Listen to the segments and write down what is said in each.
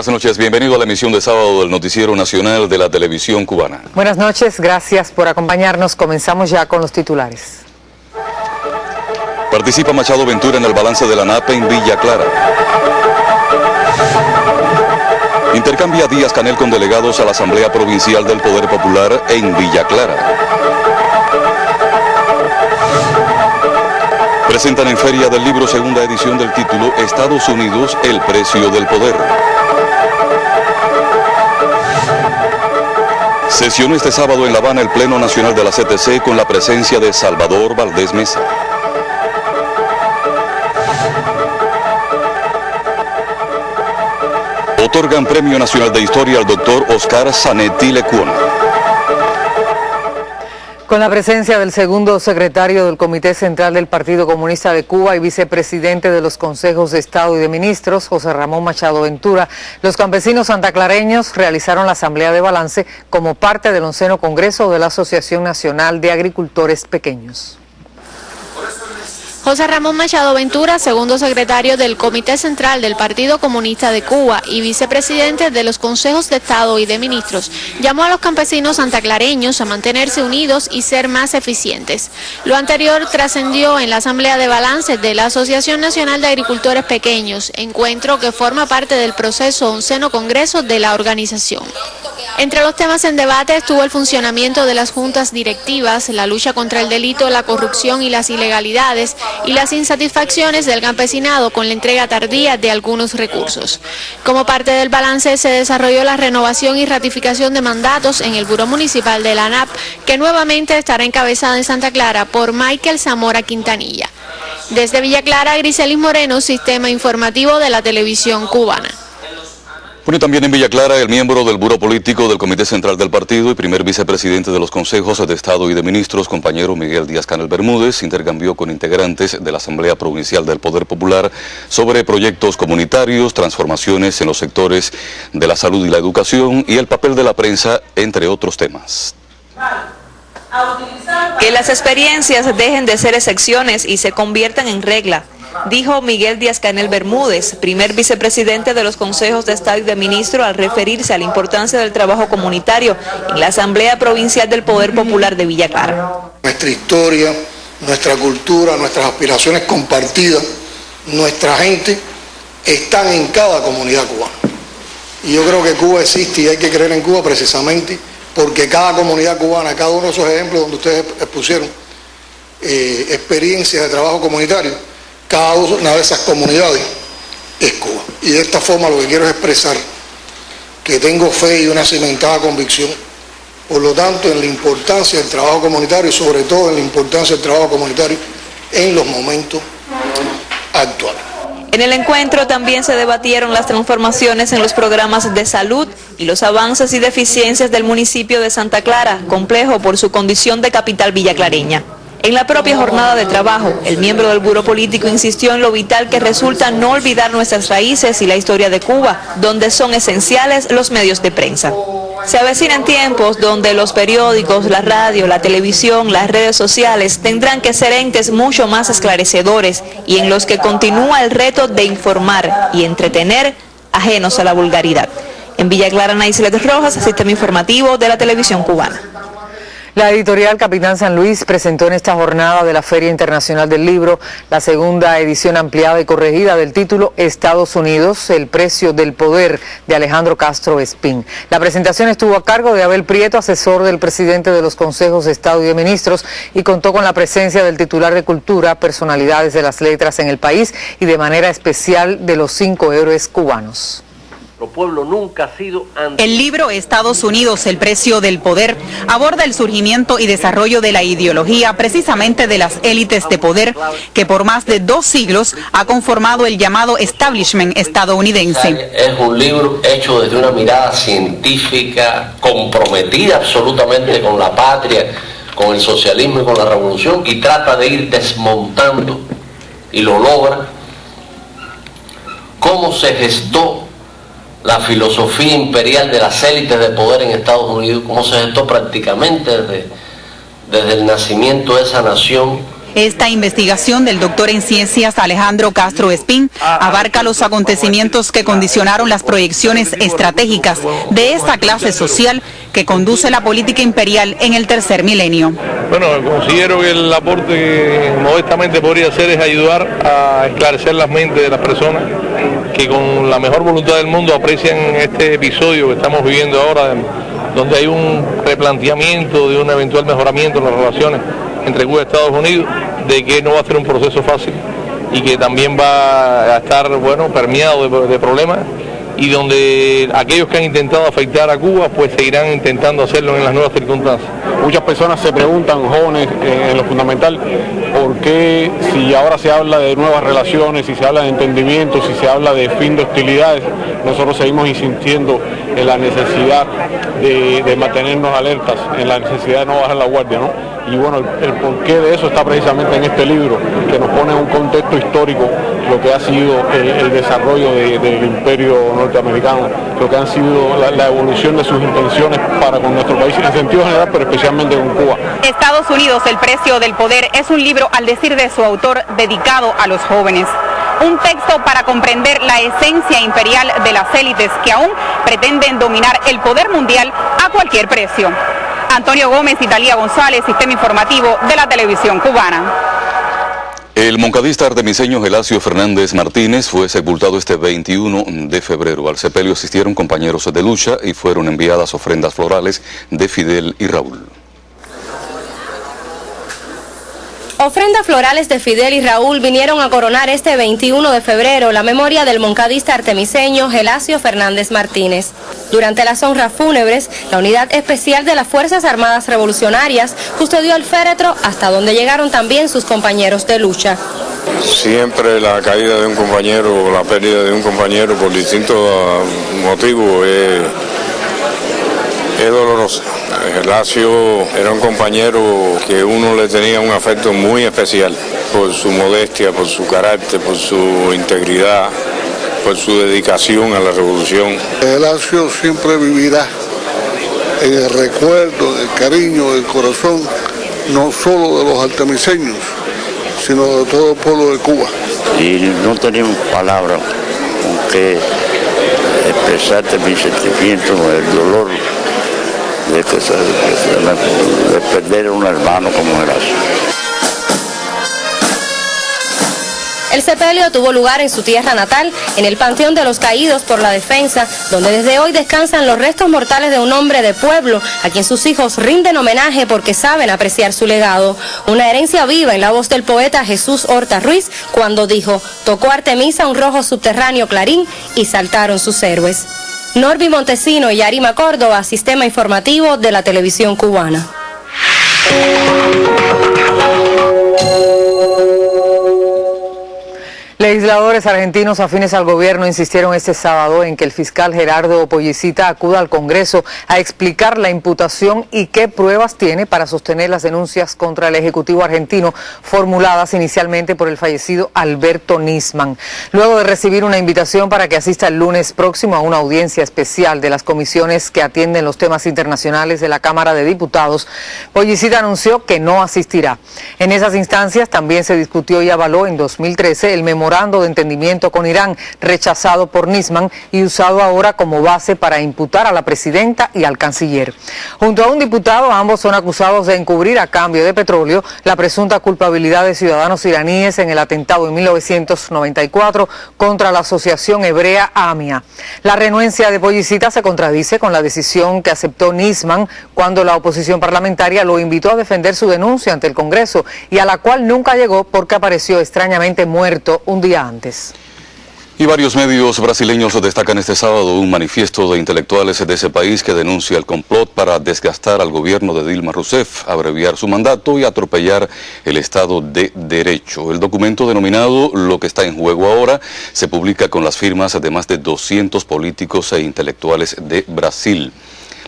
buenas noches. Bienvenido a la emisión de sábado del Noticiero Nacional de la Televisión Cubana. Buenas noches, gracias por acompañarnos. Comenzamos ya con los titulares. Participa Machado Ventura en el balance de la ANAP en Villa Clara. Intercambia Díaz-Canel con delegados a la Asamblea Provincial del Poder Popular en Villa Clara. Presentan en Feria del Libro segunda edición del título Estados Unidos, el precio del poder. Sesionó este sábado en La Habana el Pleno Nacional de la CTC con la presencia de Salvador Valdés Mesa. Otorgan Premio Nacional de Historia al doctor Oscar Zanetti Lecuona. Con la presencia del segundo secretario del Comité Central del Partido Comunista de Cuba y vicepresidente de los Consejos de Estado y de Ministros, José Ramón Machado Ventura, los campesinos santaclareños realizaron la Asamblea de Balance como parte del 11º Congreso de la Asociación Nacional de Agricultores Pequeños. José Ramón Machado Ventura, segundo secretario del Comité Central del Partido Comunista de Cuba y vicepresidente de los Consejos de Estado y de Ministros, llamó a los campesinos santaclareños a mantenerse unidos y ser más eficientes. Lo anterior trascendió en la Asamblea de Balance de la Asociación Nacional de Agricultores Pequeños, encuentro que forma parte del proceso 11º Congreso de la organización. Entre los temas en debate estuvo el funcionamiento de las juntas directivas, la lucha contra el delito, la corrupción y las ilegalidades, y las insatisfacciones del campesinado con la entrega tardía de algunos recursos. Como parte del balance se desarrolló la renovación y ratificación de mandatos en el Buró Municipal de la ANAP, que nuevamente estará encabezada en Santa Clara por Michael Zamora Quintanilla. Desde Villa Clara, Griselis Moreno, Sistema Informativo de la Televisión Cubana. Bueno, también en Villa Clara, el miembro del Buró Político del Comité Central del Partido y primer vicepresidente de los Consejos de Estado y de Ministros, compañero Miguel Díaz-Canel Bermúdez, intercambió con integrantes de la Asamblea Provincial del Poder Popular sobre proyectos comunitarios, transformaciones en los sectores de la salud y la educación y el papel de la prensa, entre otros temas. Que las experiencias dejen de ser excepciones y se conviertan en regla, dijo Miguel Díaz-Canel Bermúdez, primer vicepresidente de los Consejos de Estado y de Ministros, al referirse a la importancia del trabajo comunitario en la Asamblea Provincial del Poder Popular de Villa Clara. Nuestra historia, nuestra cultura, nuestras aspiraciones compartidas, nuestra gente, están en cada comunidad cubana. Y yo creo que Cuba existe y hay que creer en Cuba precisamente porque cada comunidad cubana, cada uno de esos ejemplos donde ustedes expusieron experiencias de trabajo comunitario, cada una de esas comunidades es Cuba. Y de esta forma lo que quiero es expresar que tengo fe y una cimentada convicción, por lo tanto, en la importancia del trabajo comunitario y sobre todo en la importancia del trabajo comunitario en los momentos actuales. En el encuentro también se debatieron las transformaciones en los programas de salud y los avances y deficiencias del municipio de Santa Clara, complejo por su condición de capital villaclareña. En la propia jornada de trabajo, el miembro del Buró Político insistió en lo vital que resulta no olvidar nuestras raíces y la historia de Cuba, donde son esenciales los medios de prensa. Se avecinan tiempos donde los periódicos, la radio, la televisión, las redes sociales tendrán que ser entes mucho más esclarecedores y en los que continúa el reto de informar y entretener ajenos a la vulgaridad. En Villa Clara, Naislet Rojas, Sistema Informativo de la Televisión Cubana. La editorial Capitán San Luis presentó en esta jornada de la Feria Internacional del Libro la segunda edición ampliada y corregida del título Estados Unidos, el precio del poder, de Alejandro Castro Espín. La presentación estuvo a cargo de Abel Prieto, asesor del presidente de los Consejos de Estado y de Ministros, y contó con la presencia del titular de Cultura, personalidades de las letras en el país y de manera especial de los 5 héroes cubanos. Pueblo nunca ha sido El libro Estados Unidos, el precio del poder, aborda el surgimiento y desarrollo de la ideología precisamente de las élites de poder que por más de 2 siglos ha conformado el llamado establishment estadounidense. Es un libro hecho desde una mirada científica, comprometida absolutamente con la patria, con el socialismo y con la revolución, y trata de ir desmontando, y lo logra, cómo se gestó la filosofía imperial de las élites de poder en Estados Unidos, cómo se gestó prácticamente desde el nacimiento de esa nación. Esta investigación del doctor en ciencias Alejandro Castro Espín abarca los acontecimientos que condicionaron las proyecciones estratégicas de esta clase social que conduce la política imperial en el tercer milenio. Bueno, considero que el aporte que modestamente podría hacer es ayudar a esclarecer las mentes de las personas que con la mejor voluntad del mundo aprecian este episodio que estamos viviendo ahora, donde hay un replanteamiento de un eventual mejoramiento en las relaciones entre Cuba y Estados Unidos, de que no va a ser un proceso fácil y que también va a estar, bueno, permeado de problemas, y donde aquellos que han intentado afectar a Cuba pues seguirán intentando hacerlo en las nuevas circunstancias. Muchas personas se preguntan, jóvenes, en lo fundamental, por qué si ahora se habla de nuevas relaciones, si se habla de entendimiento, si se habla de fin de hostilidades, nosotros seguimos insistiendo en la necesidad de mantenernos alertas, en la necesidad de no bajar la guardia, ¿no? Y bueno, el porqué de eso está precisamente en este libro, que nos pone en un contexto histórico lo que ha sido el desarrollo del imperio norteamericano, lo que han sido la evolución de sus intenciones para con nuestro país en sentido general, pero especialmente con Cuba. Estados Unidos, el precio del poder, es un libro, al decir de su autor, dedicado a los jóvenes. Un texto para comprender la esencia imperial de las élites que aún pretenden dominar el poder mundial a cualquier precio. Antonio Gómez y Talía González, Sistema Informativo de la Televisión Cubana. El moncadista artemiseño Gelasio Fernández Martínez fue sepultado este 21 de febrero. Al sepelio asistieron compañeros de lucha y fueron enviadas ofrendas florales de Fidel y Raúl. Ofrendas florales de Fidel y Raúl vinieron a coronar este 21 de febrero la memoria del moncadista artemiseño Gelasio Fernández Martínez. Durante las honras fúnebres, la Unidad Especial de las Fuerzas Armadas Revolucionarias custodió el féretro, hasta donde llegaron también sus compañeros de lucha. Siempre la caída de un compañero o la pérdida de un compañero por distintos motivos es dolorosa. Gelasio era un compañero que uno le tenía un afecto muy especial por su modestia, por su carácter, por su integridad, por su dedicación a la revolución. Gelasio siempre vivirá en el recuerdo, en el cariño, en el corazón, no solo de los artemiseños, sino de todo el pueblo de Cuba. Y no tenemos palabras con que expresarte mi sentimiento, el dolor de perder a un hermano como Gelasio. El sepelio tuvo lugar en su tierra natal, en el Panteón de los Caídos por la Defensa, donde desde hoy descansan los restos mortales de un hombre de pueblo, a quien sus hijos rinden homenaje porque saben apreciar su legado. Una herencia viva en la voz del poeta Jesús Horta Ruiz, cuando dijo: tocó Artemisa un rojo subterráneo clarín y saltaron sus héroes. Norby Montesino y Yarima Córdoba, Sistema Informativo de la Televisión Cubana. Legisladores argentinos afines al gobierno insistieron este sábado en que el fiscal Gerardo Pollicita acuda al Congreso a explicar la imputación y qué pruebas tiene para sostener las denuncias contra el Ejecutivo argentino formuladas inicialmente por el fallecido Alberto Nisman. Luego de recibir una invitación para que asista el lunes próximo a una audiencia especial de las comisiones que atienden los temas internacionales de la Cámara de Diputados, Pollicita anunció que no asistirá. En esas instancias también se discutió y avaló en 2013 el memorando de entendimiento con Irán, rechazado por Nisman y usado ahora como base para imputar a la presidenta y al canciller. Junto a un diputado, ambos son acusados de encubrir a cambio de petróleo la presunta culpabilidad de ciudadanos iraníes en el atentado en 1994 contra la Asociación Hebrea AMIA. La renuencia de Pollicita se contradice con la decisión que aceptó Nisman cuando la oposición parlamentaria lo invitó a defender su denuncia ante el Congreso y a la cual nunca llegó porque apareció extrañamente muerto un día antes. Y varios medios brasileños destacan este sábado un manifiesto de intelectuales de ese país que denuncia el complot para desgastar al gobierno de Dilma Rousseff, abreviar su mandato y atropellar el Estado de Derecho. El documento denominado Lo que está en juego ahora se publica con las firmas de más de 200 políticos e intelectuales de Brasil.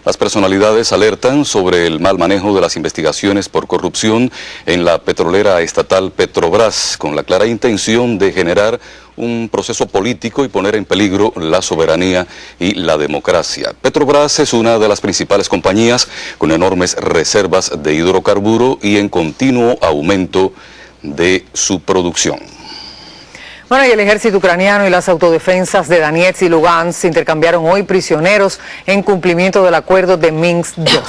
Las personalidades alertan sobre el mal manejo de las investigaciones por corrupción en la petrolera estatal Petrobras, con la clara intención de generar un proceso político y poner en peligro la soberanía y la democracia. Petrobras es una de las principales compañías con enormes reservas de hidrocarburo y en continuo aumento de su producción. Bueno, y el ejército ucraniano y las autodefensas de Donetsk y Lugansk intercambiaron hoy prisioneros en cumplimiento del acuerdo de Minsk II.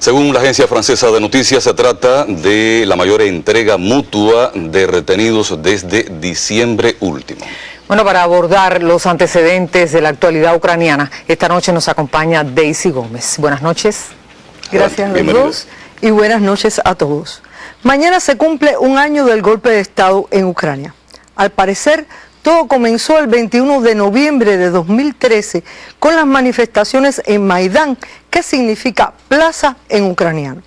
Según la agencia francesa de noticias, se trata de la mayor entrega mutua de retenidos desde diciembre último. Bueno, para abordar los antecedentes de la actualidad ucraniana, esta noche nos acompaña Daisy Gómez. Buenas noches. Gracias a los dos y buenas noches a todos. Mañana se cumple un año del golpe de Estado en Ucrania. Al parecer, todo comenzó el 21 de noviembre de 2013 con las manifestaciones en Maidán, que significa plaza en ucraniano.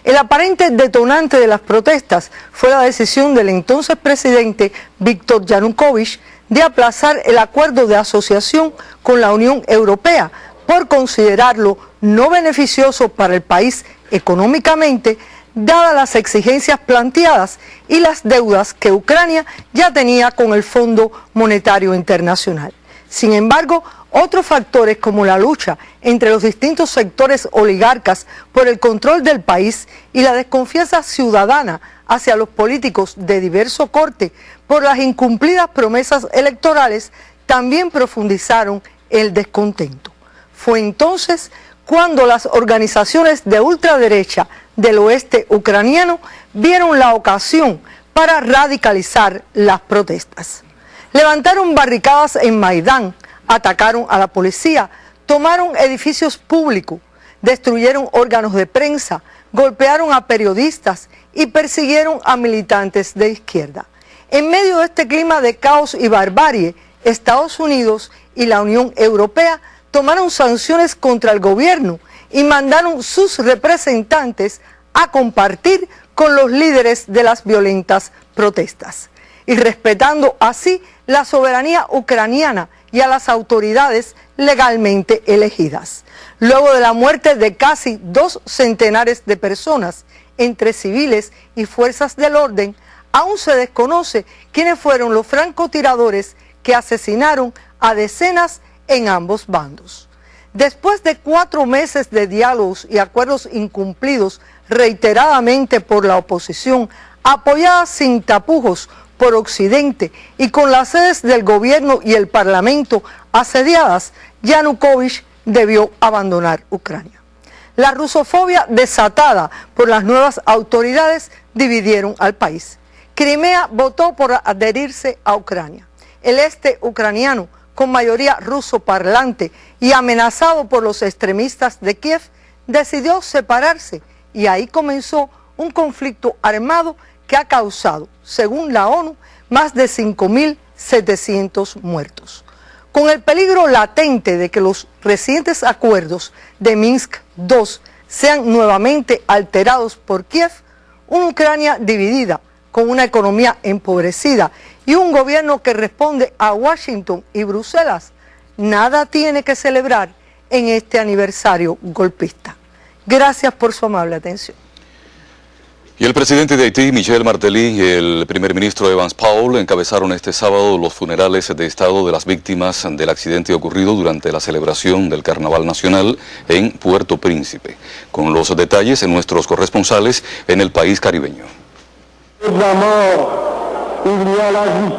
El aparente detonante de las protestas fue la decisión del entonces presidente Víktor Yanukovych de aplazar el acuerdo de asociación con la Unión Europea por considerarlo no beneficioso para el país económicamente, dadas las exigencias planteadas y las deudas que Ucrania ya tenía con el Fondo Monetario Internacional. Sin embargo, otros factores como la lucha entre los distintos sectores oligarcas por el control del país y la desconfianza ciudadana hacia los políticos de diverso corte por las incumplidas promesas electorales también profundizaron el descontento. Fue entonces cuando las organizaciones de ultraderecha del oeste ucraniano vieron la ocasión para radicalizar las protestas. Levantaron barricadas en Maidán, atacaron a la policía, tomaron edificios públicos, destruyeron órganos de prensa, golpearon a periodistas y persiguieron a militantes de izquierda. En medio de este clima de caos y barbarie, Estados Unidos y la Unión Europea tomaron sanciones contra el gobierno y mandaron sus representantes a compartir con los líderes de las violentas protestas, y respetando así la soberanía ucraniana y a las autoridades legalmente elegidas. Luego de la muerte de casi 2 centenares de personas, entre civiles y fuerzas del orden, aún se desconoce quiénes fueron los francotiradores que asesinaron a decenas en ambos bandos. Después de 4 meses de diálogos y acuerdos incumplidos reiteradamente por la oposición, apoyada sin tapujos por Occidente y con las sedes del gobierno y el parlamento asediadas, Yanukovych debió abandonar Ucrania. La rusofobia desatada por las nuevas autoridades dividieron al país. Crimea votó por adherirse a Ucrania. El este ucraniano, con mayoría ruso parlante y amenazado por los extremistas de Kiev, decidió separarse, y ahí comenzó un conflicto armado que ha causado, según la ONU, más de 5.700 muertos. Con el peligro latente de que los recientes acuerdos de Minsk II sean nuevamente alterados por Kiev, una Ucrania dividida, con una economía empobrecida y un gobierno que responde a Washington y Bruselas, nada tiene que celebrar en este aniversario golpista. Gracias por su amable atención. Y el presidente de Haití, Michel Martelly, y el primer ministro Evans Powell encabezaron este sábado los funerales de Estado de las víctimas del accidente ocurrido durante la celebración del Carnaval Nacional en Puerto Príncipe. Con los detalles en nuestros corresponsales en el país caribeño.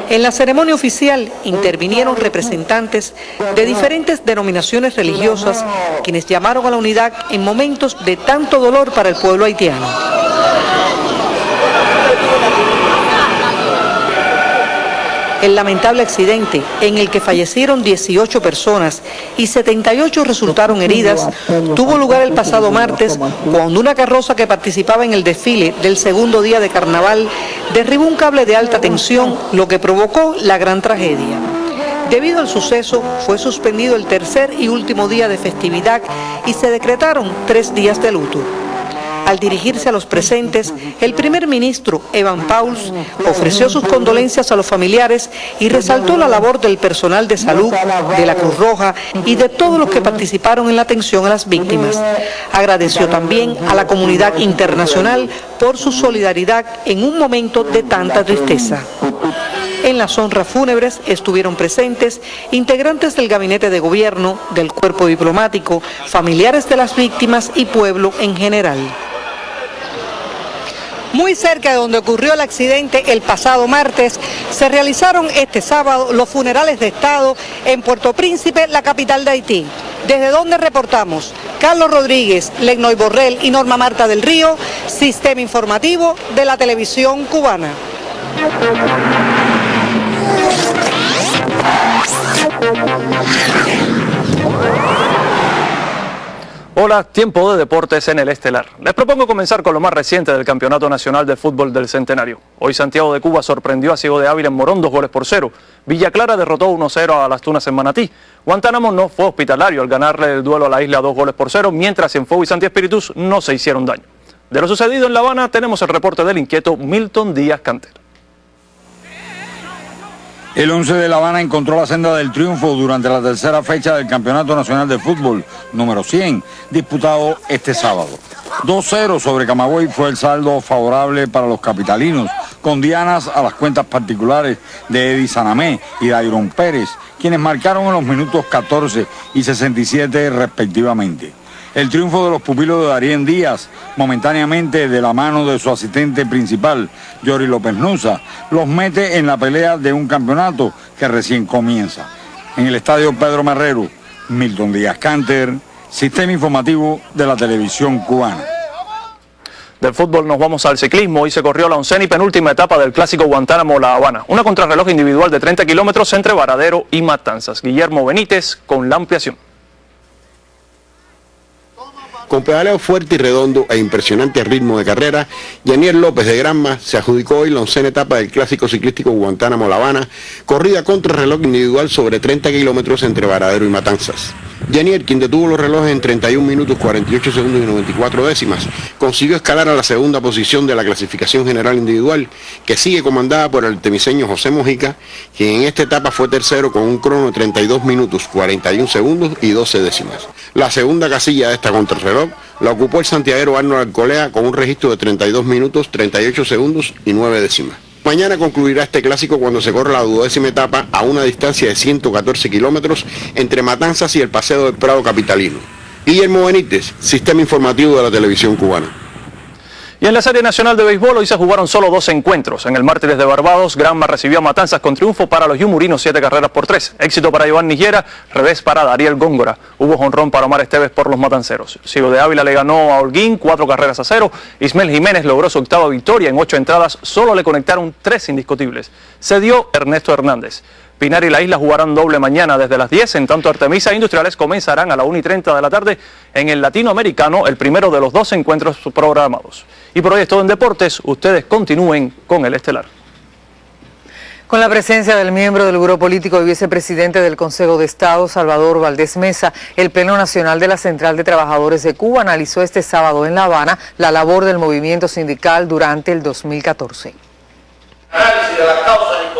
En la ceremonia oficial intervinieron representantes de diferentes denominaciones religiosas, quienes llamaron a la unidad en momentos de tanto dolor para el pueblo haitiano. El lamentable accidente, en el que fallecieron 18 personas y 78 resultaron heridas, tuvo lugar el pasado martes, cuando una carroza que participaba en el desfile del segundo día de carnaval derribó un cable de alta tensión, lo que provocó la gran tragedia. Debido al suceso, fue suspendido el tercer y último día de festividad y se decretaron 3 días de luto. Al dirigirse a los presentes, el primer ministro, Evans Powell, ofreció sus condolencias a los familiares y resaltó la labor del personal de salud, de la Cruz Roja y de todos los que participaron en la atención a las víctimas. Agradeció también a la comunidad internacional por su solidaridad en un momento de tanta tristeza. En las honras fúnebres estuvieron presentes integrantes del gabinete de gobierno, del cuerpo diplomático, familiares de las víctimas y pueblo en general. Muy cerca de donde ocurrió el accidente el pasado martes, se realizaron este sábado los funerales de Estado en Puerto Príncipe, la capital de Haití. Desde donde reportamos Carlos Rodríguez, Legnoy Borrell y Norma Marta del Río, Sistema Informativo de la Televisión Cubana. Hola, tiempo de deportes en el Estelar. Les propongo comenzar con lo más reciente del Campeonato Nacional de Fútbol del Centenario. Hoy Santiago de Cuba sorprendió a Ciego de Ávila en Morón 2-0. Villa Clara derrotó 1-0 a Las Tunas en Manatí. Guantánamo no fue hospitalario al ganarle el duelo a la isla 2-0, mientras Cienfuegos y Santi Espíritus no se hicieron daño. De lo sucedido en La Habana tenemos el reporte del inquieto Milton Díaz Canter. El 11 de La Habana encontró la senda del triunfo durante la tercera fecha del Campeonato Nacional de Fútbol, número 100, disputado este sábado. 2-0 sobre Camagüey fue el saldo favorable para los capitalinos, con dianas a las cuentas particulares de Eddie Sanamé y Dairon Pérez, quienes marcaron en los minutos 14 y 67 respectivamente. El triunfo de los pupilos de Darien Díaz, momentáneamente de la mano de su asistente principal, Yori López Nusa, los mete en la pelea de un campeonato que recién comienza. En el estadio Pedro Marrero, Milton Díaz Canter, Sistema Informativo de la Televisión Cubana. Del fútbol nos vamos al ciclismo. Hoy se corrió la 11ª y penúltima etapa del clásico Guantánamo-La Habana. Una contrarreloj individual de 30 kilómetros entre Varadero y Matanzas. Guillermo Benítez con la ampliación. Con pedaleo fuerte y redondo e impresionante ritmo de carrera, Yaniel López de Granma se adjudicó hoy la 11ª etapa del clásico ciclístico Guantánamo-La Habana, corrida contra reloj individual sobre 30 kilómetros entre Varadero y Matanzas. Yaniel, quien detuvo los relojes en 31 minutos 48 segundos y 94 décimas, consiguió escalar a la segunda posición de la clasificación general individual, que sigue comandada por el temiseño José Mojica, quien en esta etapa fue tercero con un crono de 32 minutos 41 segundos y 12 décimas. La segunda casilla de esta contrarreloj la ocupó el santiaguero Arnold Alcolea con un registro de 32 minutos 38 segundos y 9 décimas. Mañana concluirá este clásico cuando se corre la 12ª etapa a una distancia de 114 kilómetros entre Matanzas y el Paseo del Prado capitalino. Guillermo Benítez, Sistema Informativo de la Televisión Cubana. Y en la Serie Nacional de Béisbol hoy se jugaron solo 2 encuentros. En el Mártires de Barbados, Granma recibió a Matanzas con triunfo para los Yumurinos 7 carreras por 3. Éxito para Iván Nigera, revés para Dariel Góngora. Hubo jonrón para Omar Esteves por los matanceros. Ciego de Ávila le ganó a Holguín 4 carreras a 0. Ismael Jiménez logró su 8ª victoria en 8 entradas. Solo le conectaron 3 indiscutibles. Se dio Ernesto Hernández. Pinar y La Isla jugarán doble mañana desde las 10, en tanto Artemisa e Industriales comenzarán a la 1:30 de la tarde en el Latinoamericano, el primero de los 2 encuentros programados. Y por hoy es todo en deportes, ustedes continúen con el Estelar. Con la presencia del miembro del Buró Político y vicepresidente del Consejo de Estado, Salvador Valdés Mesa, el Pleno Nacional de la Central de Trabajadores de Cuba analizó este sábado en La Habana la labor del movimiento sindical durante el 2014.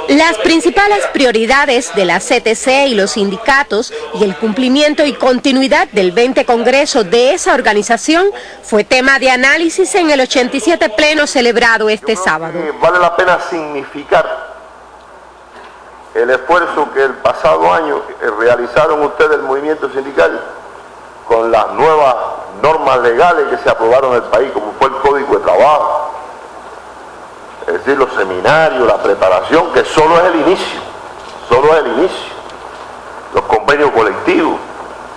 Las principales prioridades de la CTC y los sindicatos y el cumplimiento y continuidad del 20 Congreso de esa organización fue tema de análisis en el 87 Pleno celebrado este sábado. Vale la pena significar el esfuerzo que el pasado año realizaron ustedes, el movimiento sindical, con las nuevas normas legales que se aprobaron en el país, como fue el Código de Trabajo. Es decir, los seminarios, la preparación, que solo es el inicio, los convenios colectivos,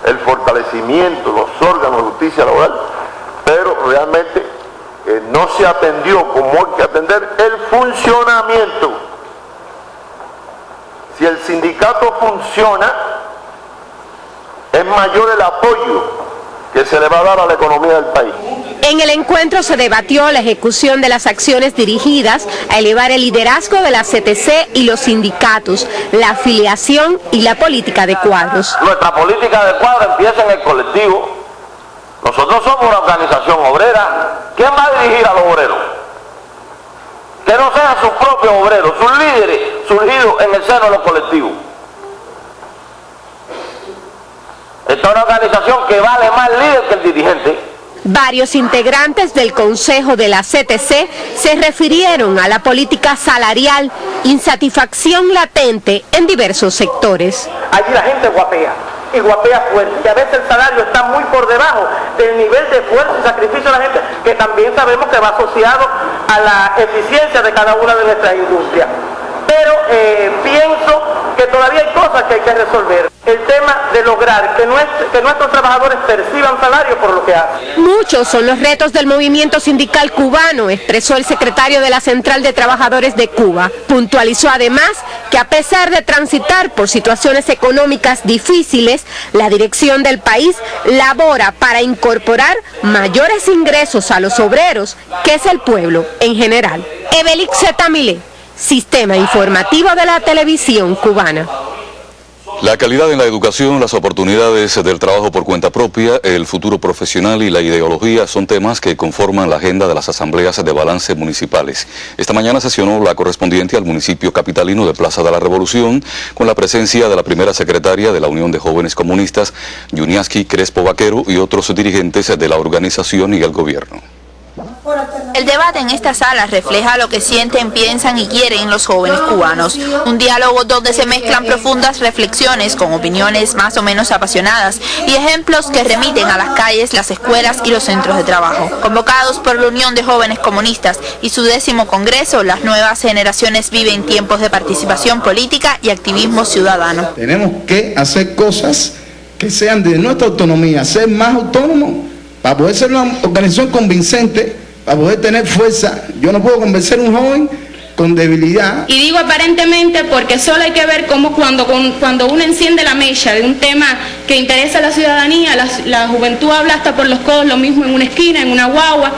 el fortalecimiento, los órganos de justicia laboral, pero realmente no se atendió como hay que atender el funcionamiento. Si el sindicato funciona, es mayor el apoyo que se le va a dar a la economía del país. En el encuentro se debatió la ejecución de las acciones dirigidas a elevar el liderazgo de la CTC y los sindicatos, la afiliación y la política de cuadros. Nuestra política de cuadros empieza en el colectivo. Nosotros somos una organización obrera. ¿Quién va a dirigir a los obreros? Que no sean sus propios obreros, sus líderes surgidos en el seno de los colectivos. Esta es una organización que vale más líder que el dirigente. Varios integrantes del Consejo de la CTC se refirieron a la política salarial, insatisfacción latente en diversos sectores. Allí la gente guapea, y guapea fuerte, y a veces el salario está muy por debajo del nivel de esfuerzo y sacrificio de la gente, que también sabemos que va asociado a la eficiencia de cada una de nuestras industrias. Pero pienso que todavía hay cosas que hay que resolver. El tema de lograr que nuestros trabajadores perciban salario por lo que hacen. Muchos son los retos del movimiento sindical cubano, expresó el secretario de la Central de Trabajadores de Cuba. Puntualizó además que a pesar de transitar por situaciones económicas difíciles, la dirección del país labora para incorporar mayores ingresos a los obreros, que es el pueblo en general. Ebelix Zetamile, Sistema Informativo de la Televisión Cubana. La calidad en la educación, las oportunidades del trabajo por cuenta propia, el futuro profesional y la ideología son temas que conforman la agenda de las asambleas de balance municipales. Esta mañana sesionó la correspondiente al municipio capitalino de Plaza de la Revolución, con la presencia de la primera secretaria de la Unión de Jóvenes Comunistas, Yuniaski Crespo Vaquero, y otros dirigentes de la organización y el gobierno. El debate en esta sala refleja lo que sienten, piensan y quieren los jóvenes cubanos. Un diálogo donde se mezclan profundas reflexiones con opiniones más o menos apasionadas y ejemplos que remiten a las calles, las escuelas y los centros de trabajo. Convocados por la Unión de Jóvenes Comunistas y su 10º Congreso, las nuevas generaciones viven tiempos de participación política y activismo ciudadano. Tenemos que hacer cosas que sean de nuestra autonomía, ser más autónomos para poder ser una organización convincente, para poder tener fuerza. Yo no puedo convencer a un joven con debilidad. Y digo aparentemente porque solo hay que ver cómo cuando uno enciende la mecha de un tema que interesa a la ciudadanía, la juventud habla hasta por los codos, lo mismo en una esquina, en una guagua,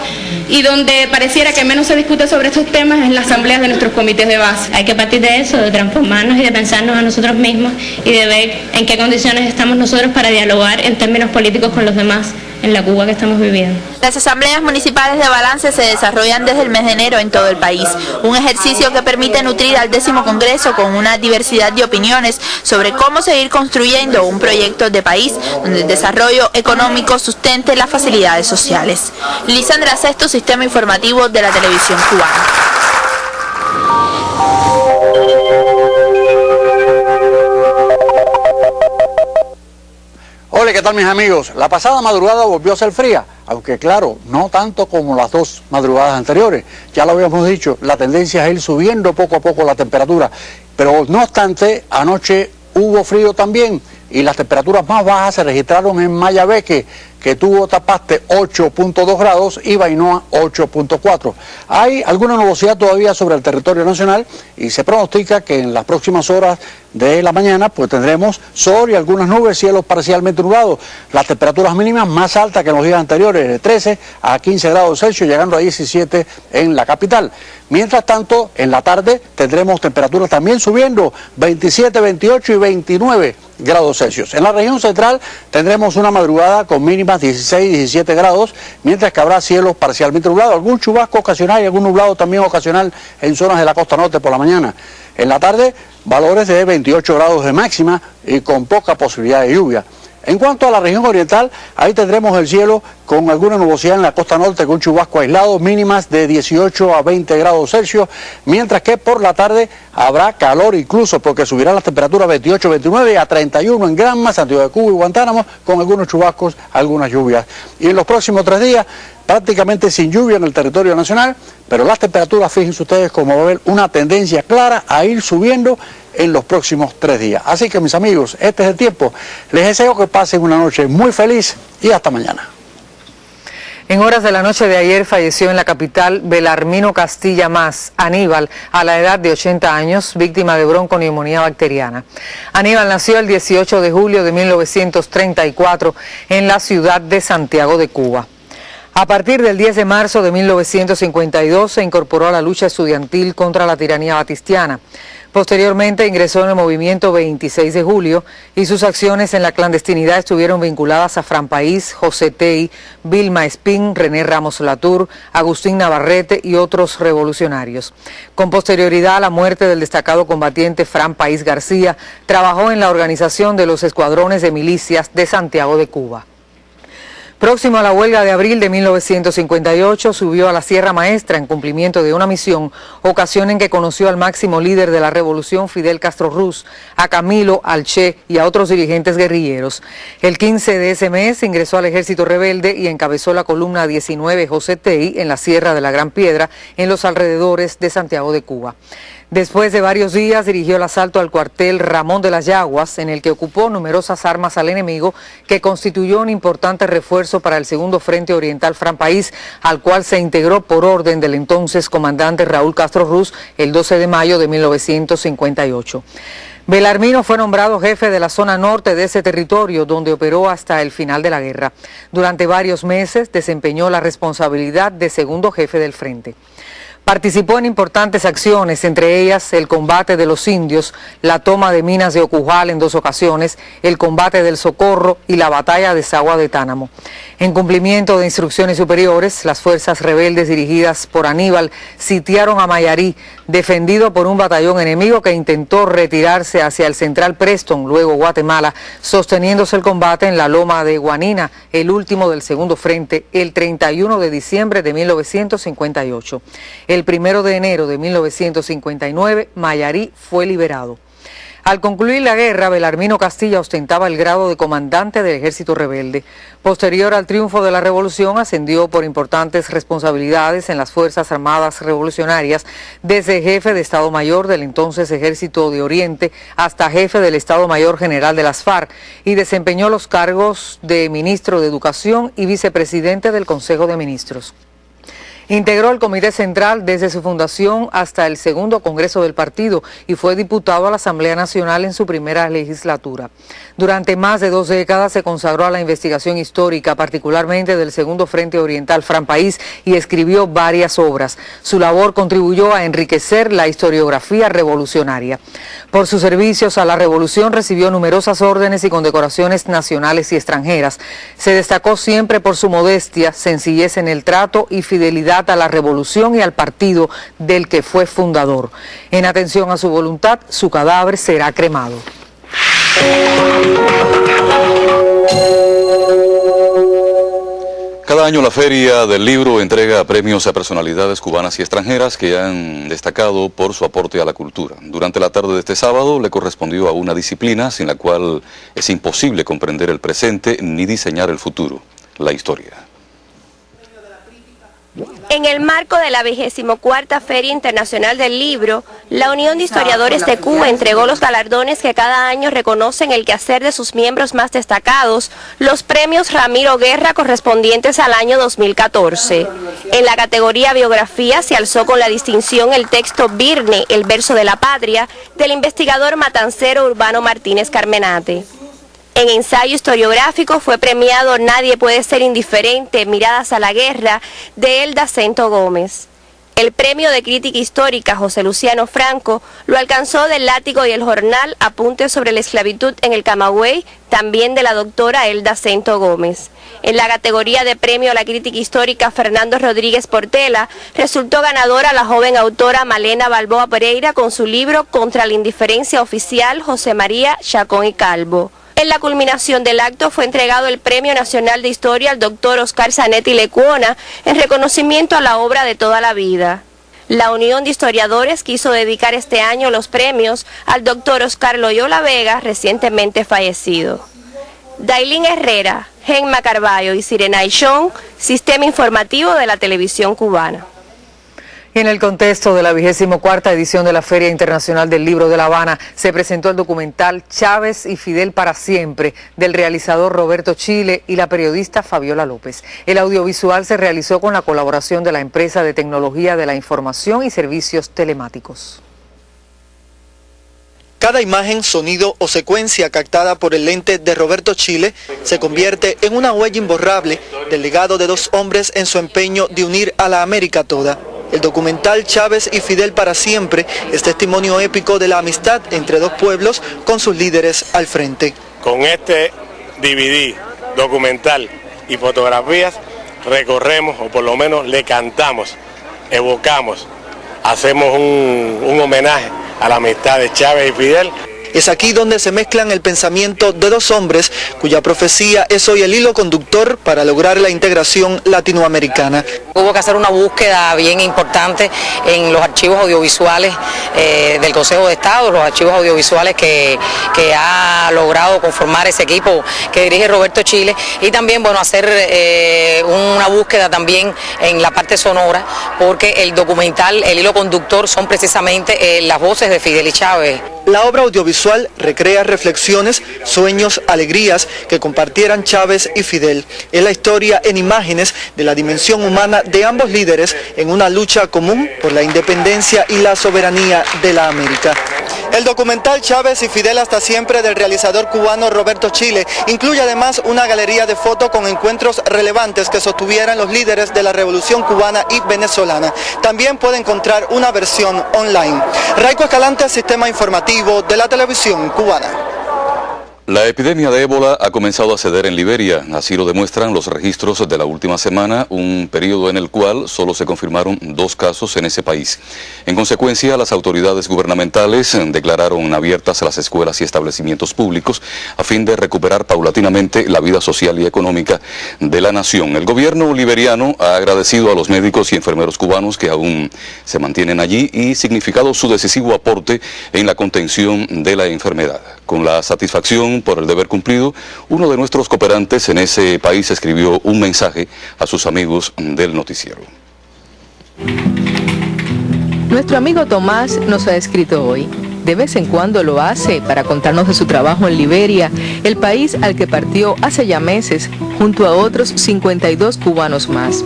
y donde pareciera que menos se discute sobre estos temas en las asambleas de nuestros comités de base. Hay que partir de eso, de transformarnos y de pensarnos a nosotros mismos y de ver en qué condiciones estamos nosotros para dialogar en términos políticos con los demás en la Cuba que estamos viviendo. Las asambleas municipales de balance se desarrollan desde el mes de enero en todo el país, un ejercicio que permite nutrir al 10º Congreso con una diversidad de opiniones sobre cómo seguir construyendo un proyecto de país donde el desarrollo económico sustente las facilidades sociales. Lisandra Sesto, Sistema Informativo de la Televisión Cubana. Hola, ¿qué tal mis amigos? La pasada madrugada volvió a ser fría, aunque claro, no tanto como las 2 madrugadas anteriores. Ya lo habíamos dicho, la tendencia es ir subiendo poco a poco la temperatura, pero no obstante, anoche hubo frío también y las temperaturas más bajas se registraron en Mayabeque, que tuvo Tapaste 8.2 grados y Bainoa 8.4. Hay alguna nubosidad todavía sobre el territorio nacional y se pronostica que en las próximas horas de la mañana pues tendremos sol y algunas nubes, cielos parcialmente nublados. Las temperaturas mínimas más altas que en los días anteriores, de 13 a 15 grados Celsius, llegando a 17 en la capital. Mientras tanto, en la tarde tendremos temperaturas también subiendo, 27, 28 y 29 grados Celsius. En la región central tendremos una madrugada con mínimas 16, 17 grados, mientras que habrá cielos parcialmente nublados, algún chubasco ocasional y algún nublado también ocasional en zonas de la costa norte por la mañana. En la tarde, valores de 28 grados de máxima y con poca posibilidad de lluvia. En cuanto a la región oriental, ahí tendremos el cielo con alguna nubosidad en la costa norte con chubasco aislado, mínimas de 18 a 20 grados Celsius, mientras que por la tarde habrá calor incluso porque subirán las temperaturas 28, 29 a 31 en Granma, Santiago de Cuba y Guantánamo, con algunos chubascos, algunas lluvias. Y en los próximos 3 días, prácticamente sin lluvia en el territorio nacional, pero las temperaturas, fíjense ustedes cómo va a haber una tendencia clara a ir subiendo en los próximos 3 días. Así que mis amigos, este es el tiempo. Les deseo que pasen una noche muy feliz y hasta mañana. En horas de la noche de ayer falleció en la capital Belarmino Castilla Más, Aníbal, a la edad de 80 años, víctima de bronconeumonía bacteriana. Aníbal nació el 18 de julio de 1934 en la ciudad de Santiago de Cuba. A partir del 10 de marzo de 1952 se incorporó a la lucha estudiantil contra la tiranía batistiana. Posteriormente ingresó en el movimiento 26 de julio y sus acciones en la clandestinidad estuvieron vinculadas a Fran País, José Tey, Vilma Espín, René Ramos Latour, Agustín Navarrete y otros revolucionarios. Con posterioridad a la muerte del destacado combatiente Fran País García, trabajó en la organización de los escuadrones de milicias de Santiago de Cuba. Próximo a la huelga de abril de 1958, subió a la Sierra Maestra en cumplimiento de una misión, ocasión en que conoció al máximo líder de la revolución, Fidel Castro Ruz, a Camilo, al Che y a otros dirigentes guerrilleros. El 15 de ese mes ingresó al ejército rebelde y encabezó la columna 19 José Tei en la Sierra de la Gran Piedra, en los alrededores de Santiago de Cuba. Después de varios días dirigió el asalto al cuartel Ramón de las Yaguas, en el que ocupó numerosas armas al enemigo, que constituyó un importante refuerzo para el segundo Frente Oriental Fran País, al cual se integró por orden del entonces comandante Raúl Castro Ruz el 12 de mayo de 1958. Belarmino fue nombrado jefe de la zona norte de ese territorio, donde operó hasta el final de la guerra. Durante varios meses desempeñó la responsabilidad de segundo jefe del frente. Participó en importantes acciones, entre ellas el combate de los indios, la toma de minas de Ocujal en 2 ocasiones, el combate del Socorro y la batalla de Sagua de Tánamo. En cumplimiento de instrucciones superiores, las fuerzas rebeldes dirigidas por Aníbal sitiaron a Mayarí, defendido por un batallón enemigo que intentó retirarse hacia el central Preston, luego Guatemala, sosteniéndose el combate en la loma de Guanina, el último del segundo frente, el 31 de diciembre de 1958. El 1 de enero de 1959, Mayarí fue liberado. Al concluir la guerra, Belarmino Castilla ostentaba el grado de comandante del ejército rebelde. Posterior al triunfo de la revolución, ascendió por importantes responsabilidades en las Fuerzas Armadas Revolucionarias, desde jefe de Estado Mayor del entonces Ejército de Oriente hasta jefe del Estado Mayor General de las FARC, y desempeñó los cargos de ministro de Educación y vicepresidente del Consejo de Ministros. Integró el Comité Central desde su fundación hasta el segundo Congreso del partido y fue diputado a la Asamblea Nacional en su primera legislatura. Durante más de 2 décadas se consagró a la investigación histórica, particularmente del segundo Frente Oriental Fran País, y escribió varias obras. Su labor contribuyó a enriquecer la historiografía revolucionaria. Por sus servicios a la revolución recibió numerosas órdenes y condecoraciones nacionales y extranjeras. Se destacó siempre por su modestia, sencillez en el trato y fidelidad a la revolución y al partido del que fue fundador. En atención a su voluntad, su cadáver será cremado. Cada año la Feria del Libro entrega premios a personalidades cubanas y extranjeras que han destacado por su aporte a la cultura. Durante la tarde de este sábado le correspondió a una disciplina sin la cual es imposible comprender el presente ni diseñar el futuro, la historia. En el marco de la 24ª Feria Internacional del Libro, la Unión de Historiadores de Cuba entregó los galardones que cada año reconocen el quehacer de sus miembros más destacados, los premios Ramiro Guerra correspondientes al año 2014. En la categoría Biografía se alzó con la distinción el texto Virne, el verso de la patria, del investigador matancero Urbano Martínez Carmenate. En ensayo historiográfico fue premiado Nadie puede ser indiferente, Miradas a la guerra, de Elda Cento Gómez. El premio de crítica histórica José Luciano Franco lo alcanzó del Látigo y el Jornal, Apuntes sobre la esclavitud en el Camagüey, también de la doctora Elda Cento Gómez. En la categoría de premio a la crítica histórica Fernando Rodríguez Portela, resultó ganadora la joven autora Malena Balboa Pereira con su libro Contra la indiferencia oficial, José María Chacón y Calvo. En la culminación del acto fue entregado el Premio Nacional de Historia al doctor Oscar Zanetti Lecuona en reconocimiento a la obra de toda la vida. La Unión de Historiadores quiso dedicar este año los premios al doctor Oscar Loyola Vega, recientemente fallecido. Dailín Herrera, Genma Carballo y Sirenay Chong, Sistema Informativo de la Televisión Cubana. En el contexto de la 24ª edición de la Feria Internacional del Libro de La Habana, se presentó el documental Chávez y Fidel para siempre, del realizador Roberto Chile y la periodista Fabiola López. El audiovisual se realizó con la colaboración de la empresa de tecnología de la información y servicios telemáticos. Cada imagen, sonido o secuencia captada por el lente de Roberto Chile se convierte en una huella imborrable del legado de 2 hombres en su empeño de unir a la América toda. El documental Chávez y Fidel para siempre es testimonio épico de la amistad entre 2 pueblos con sus líderes al frente. Con este DVD, documental y fotografías recorremos, o por lo menos le cantamos, evocamos, hacemos un homenaje a la amistad de Chávez y Fidel. Es aquí donde se mezclan el pensamiento de dos hombres cuya profecía es hoy el hilo conductor para lograr la integración latinoamericana. Hubo que hacer una búsqueda bien importante en los archivos audiovisuales del Consejo de Estado, los archivos audiovisuales que ha logrado conformar ese equipo que dirige Roberto Chile, y también hacer una búsqueda también en la parte sonora, porque el documental, el hilo conductor son precisamente las voces de Fidel y Chávez. La obra audiovisual recrea reflexiones, sueños, alegrías que compartieran Chávez y Fidel. Es la historia en imágenes de la dimensión humana de ambos líderes en una lucha común por la independencia y la soberanía de la América. El documental Chávez y Fidel hasta siempre del realizador cubano Roberto Chile incluye además una galería de fotos con encuentros relevantes que sostuvieran los líderes de la Revolución cubana y venezolana. También puede encontrar una versión online. Raico Escalante, Sistema Informativo de la Televisión Cubana. La epidemia de ébola ha comenzado a ceder en Liberia, así lo demuestran los registros de la última semana, un periodo en el cual solo se confirmaron 2 casos en ese país. En consecuencia, las autoridades gubernamentales declararon abiertas las escuelas y establecimientos públicos a fin de recuperar paulatinamente la vida social y económica de la nación. El gobierno liberiano ha agradecido a los médicos y enfermeros cubanos que aún se mantienen allí y significado su decisivo aporte en la contención de la enfermedad. Con la satisfacción por el deber cumplido, uno de nuestros cooperantes en ese país escribió un mensaje a sus amigos del noticiero. Nuestro amigo Tomás nos ha escrito hoy. De vez en cuando lo hace para contarnos de su trabajo en Liberia, el país al que partió hace ya meses, junto a otros 52 cubanos más.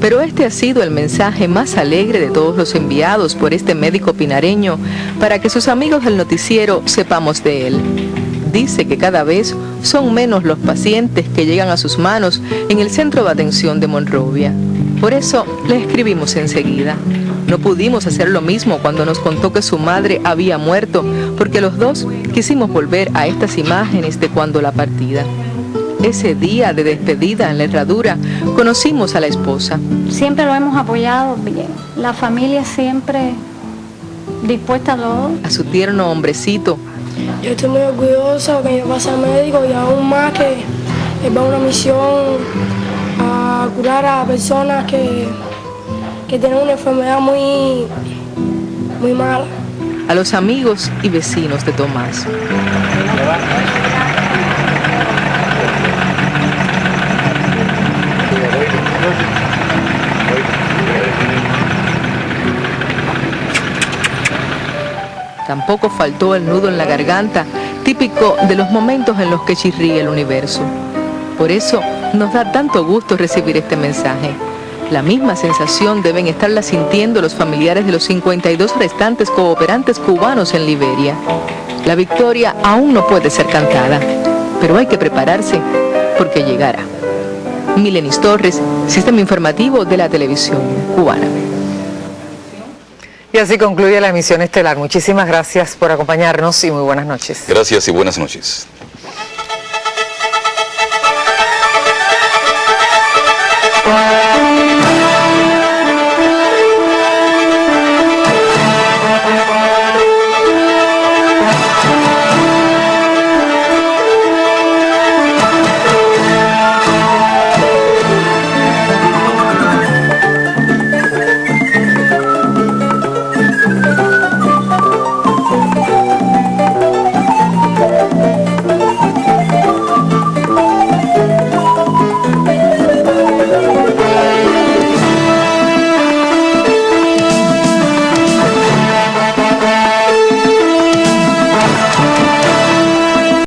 Pero este ha sido el mensaje más alegre de todos los enviados por este médico pinareño para que sus amigos del noticiero sepamos de él. Dice que cada vez son menos los pacientes que llegan a sus manos en el centro de atención de Monrovia. Por eso le escribimos enseguida. No pudimos hacer lo mismo cuando nos contó que su madre había muerto, porque los dos quisimos volver a estas imágenes de cuando la partida. Ese día de despedida en la herradura conocimos a la esposa. Siempre lo hemos apoyado bien. La familia siempre dispuesta a todo. A su tierno hombrecito. Yo estoy muy orgullosa que yo pase a médico y aún más que él va a una misión a curar a personas que tienen una enfermedad muy mala. A los amigos y vecinos de Tomás. Tampoco faltó el nudo en la garganta, típico de los momentos en los que chirría el universo. Por eso nos da tanto gusto recibir este mensaje. La misma sensación deben estarla sintiendo los familiares de los 52 restantes cooperantes cubanos en Liberia. La victoria aún no puede ser cantada, pero hay que prepararse porque llegará. Milenis Torres, Sistema Informativo de la Televisión Cubana. Y así concluye la emisión estelar. Muchísimas gracias por acompañarnos y muy buenas noches. Gracias y buenas noches. Wow.